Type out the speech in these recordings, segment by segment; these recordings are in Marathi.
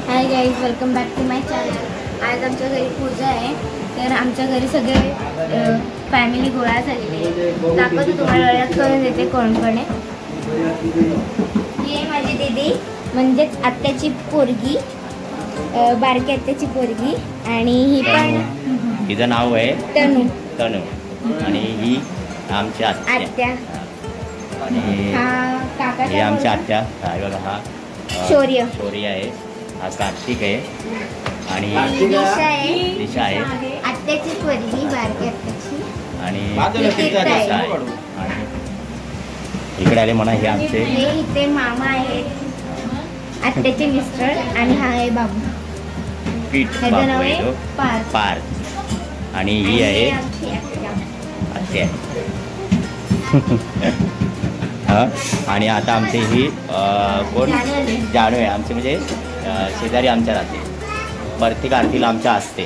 High guys, welcome back to my channel. आज आमच्या घरी पूजा आहे, तर आमच्या घरी सगळे फॅमिली गोळा झालेली आहे। दाखवतो तुम्हाला, ओळख करून देते कोण कोण आहे। ही आहे माझी दीदी, म्हणजेच आत्याची पोरगी, बारकी आत्याची पोरगी, आणि ही पण तिचं नाव आहे तनू। आणि ही आमची आत्या आणि हा काका, ही आमची आत्या। बघा, हा शौर्य आहे, हा कार्तिक आहे, आणि दिशा आहे आत्याची पोरगी, बारकी आत्याची, आणि इकडे आले म्हणा हे आमचे इथे मामा आहेत, आत्याचे मिस्टर, आणि हा आहे बाबू पीठ, त्याचं नाव आहे पार्थ, आणि ही आहे आत्या। आणि आता आमचे ही कोण जानू आहे आमचे, म्हणजे शेजारी आमच्या राहते, प्रत्येक आरतीला आमच्या असते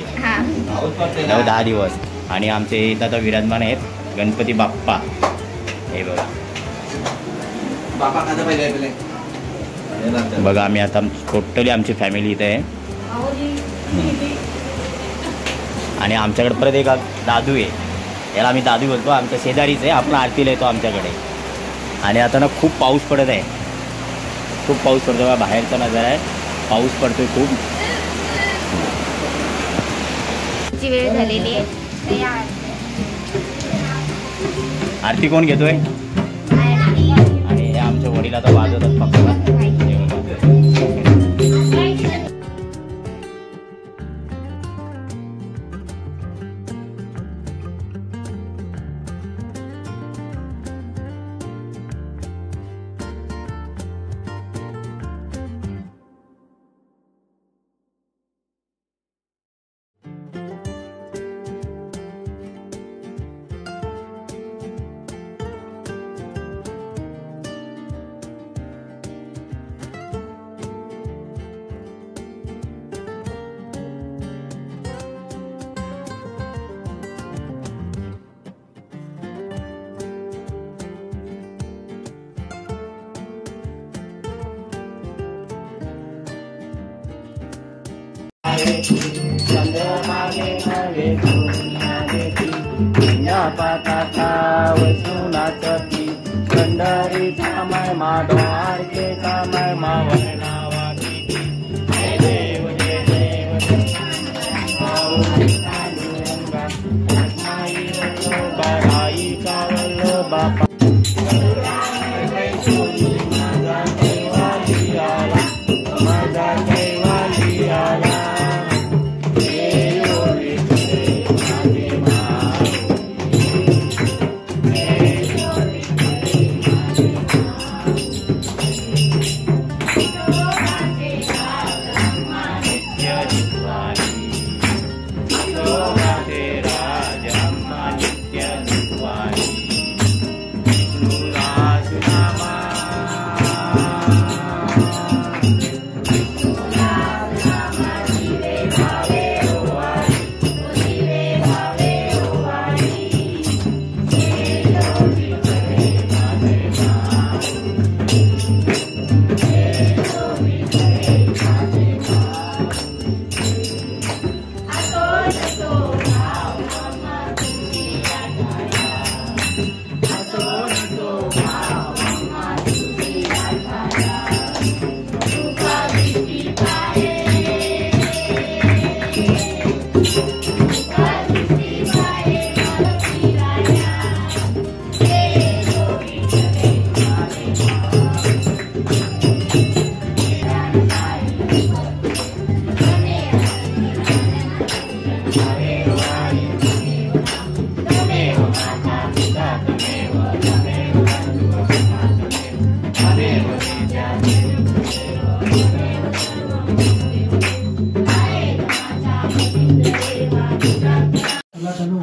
9-10 दिवस। आणि आमचे इथं आता विराजमान आहेत गणपती बाप्पा। हे बघा आम्ही आता टोटली आमची फॅमिली इथे आहे। आणि आमच्याकडे परत एक दादू आहे, याला आम्ही दादू बोलतो, आमच्या शेजारीच आहे, आपण आरतीला येतो आमच्याकडे। आणि आता ना खूप पाऊस पडत आहे, खूप पाऊस पडतो, बाहेरचा नजारा आहे, पाऊस पडतोय खूप। वेळ झालेली आहे, आरती कोण घेतोय? आणि हे आमच्या वडील आता वाजवतात फक्त।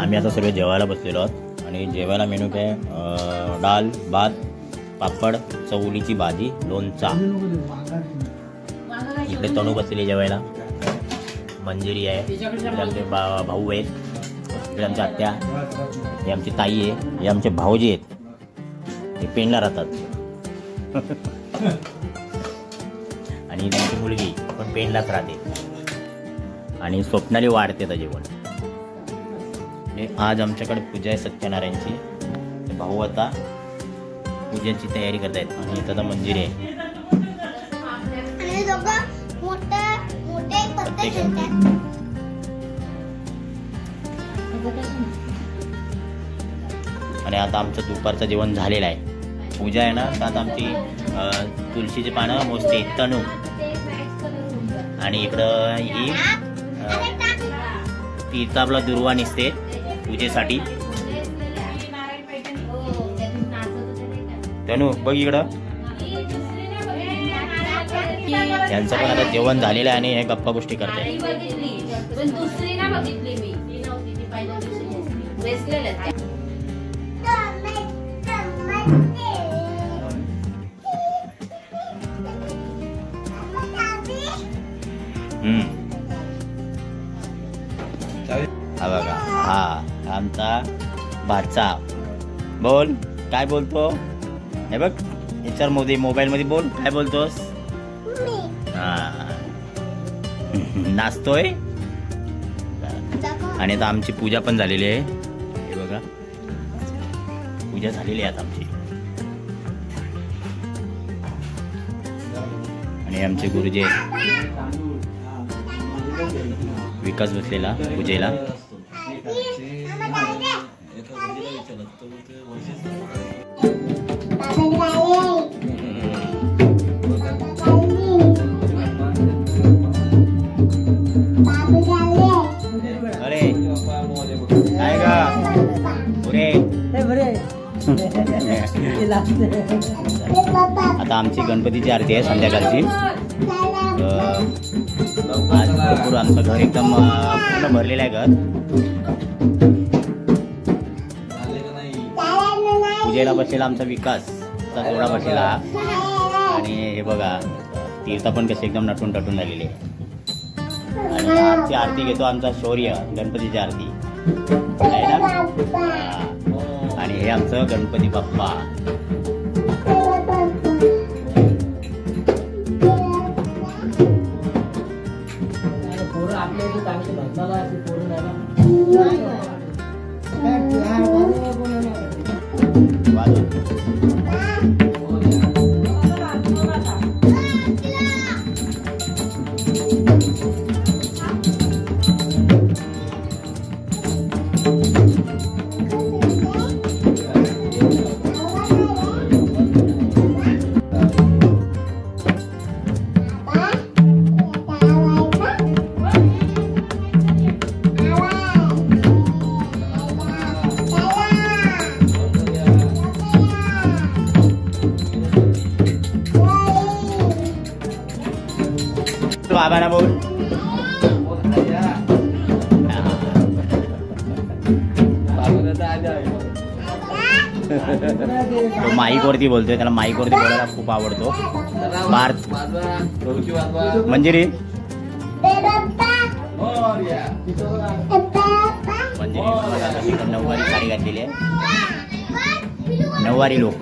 आम्ही आता सर्व जेवायला बसलेलो आहोत, आणि जेवायला मेनू काय, डाळ, भात, पापड, चवळीची भाजी, लोणचा। इकडे तनू बसलेली जेवायला, मंजिरी आहे, इकडे आमचे भाऊ आहेत, इकडे आमच्या आत्या, हे आमची ताई आहे, हे आमचे भाऊजी आहेत, हे पेंडला राहतात। आणि त्यांची मुलगी पण पेनलाच राहते आणि स्वप्नाली वाढते तर जेवण. आज आमच्याकडे पूजा आहे सत्यनारायणची. भाऊ आता पूजेची तयारी करतायत आणि इथं तर मंजिरी आहे. आणि आता आमचं दुपारचं जेवण झालेलं आहे. पूजा आहे ना, तर आता आमची तुळशीची पानं मोजते तनू आणि इकडं ही तिचा आपला दुर्वा निसते पूजेसाठी. तनू बघ इकडं. यांचं पण आता जेवण झालेलं आहे आणि हे गप्पा गोष्टी करते. हा बघा, हा आमचा भाचा. बोल काय बोलतो. हे बघ याच्यावर मोबाईल मध्ये बोल काय बोलतोस. हा नाचतोय. आणि आता आमची पूजा पण झालेली आहे. हे बघा पूजा झालेली आहे आता आमची. आणि आमचे गुरुजी विकास बसलेला पूजेला. अरे काय का आता आमची गणपतीची आरती आहे संध्याकाळची. आज भरपूर आमचं घर एकदम पूर्ण भरलेलं आहे घर. पूजेला बसलेला आमचा विकासचा जोडा बसलेला. आणि हे बघा तीर्था पण कसे एकदम नटून टटून झालेले. आणि आजची आरती घेतो आमचा शौर्य, गणपतीची आरती आहे ना. आणि हे आमचं गणपती बाप्पा. बाबांना बोल. तो माईक वरती बोलतोय, त्याला माईक वरती बोलायला खूप आवडतो. पार्थ मंजिरी नऊवारी साडी घातलेली आहे. नऊवारी लोक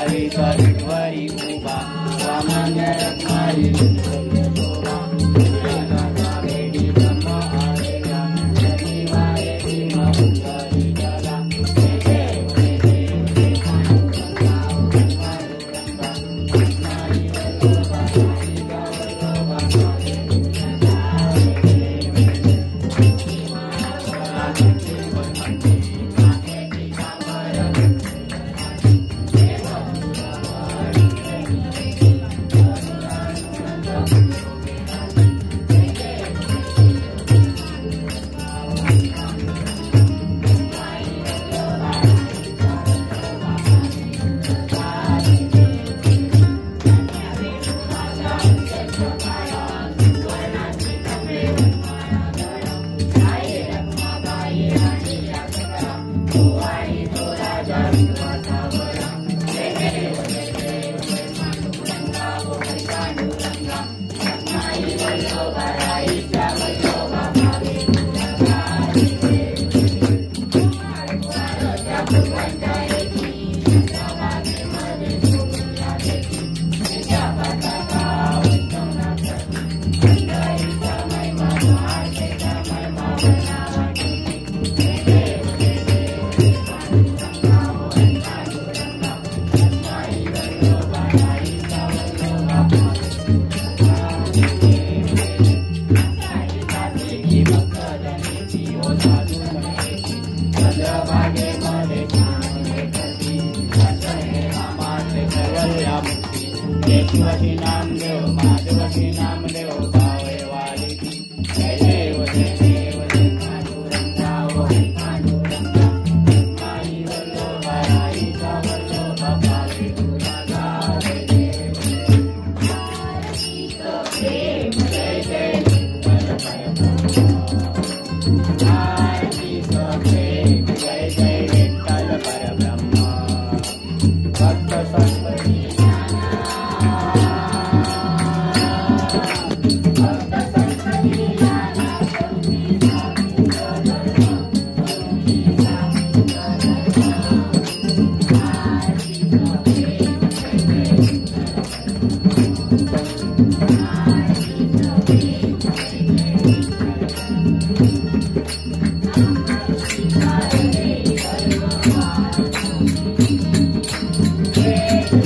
विठ्ठलवरी उभा वामन रत्नारी शोभा वेडी ब्रह्म आलेला शनिवारे भीमा उंगरी चला केशवशी नामदेव माधवशी नामदेव भावे वालिकी जय देव जय देव जय पांडुरंगा जय पांडुरंगा माई वल्लभा आईचा वल्लभा भावे तुला गावे जय जय आरती प्रेम जय जय विठ्ठल परब्रह्म भक्त संपत्ती Yeah.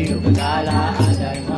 कलियुग झाला अधर्म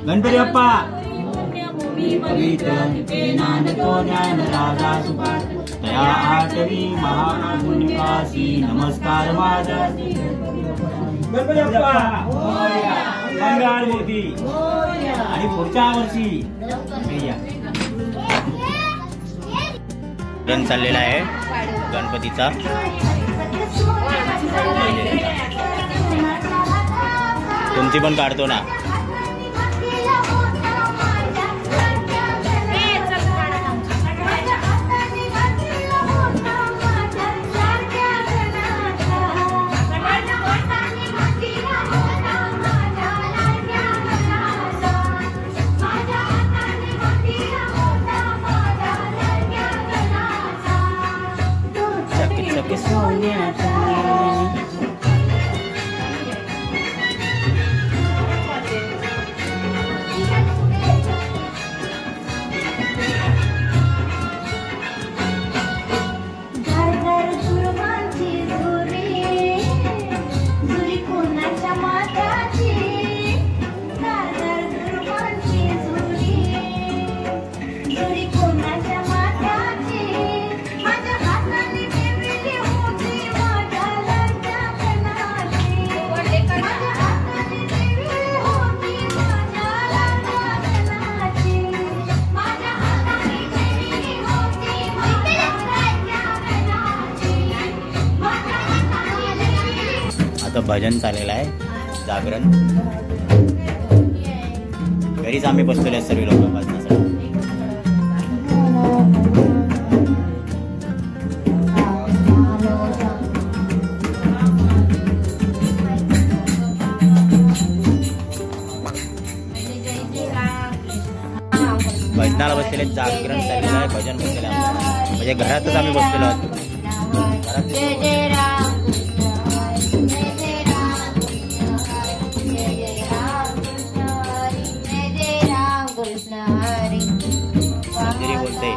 गणपती बाप्पा ज्ञान राजा सुपात तया आठवी महापुण्यकाशी नमस्कार माझा गणपती बाप्पा मंगळ मूर्ती आणि पुढच्या वर्षी रन चाललेला आहे गणपतीचा. तुमची पण काढतो ना. भजन चाललेलं आहे, जागरण. घरीच आम्ही बसलेले आहेत सर्व लोक भजनासाठी. भजनाला बसलेले, जागरण चाललेलं आहे, भजन बसलेलं आहे. म्हणजे घरातच आम्ही बसलेलो आहोत. जय जय राम कृष्ण हरी. बोलते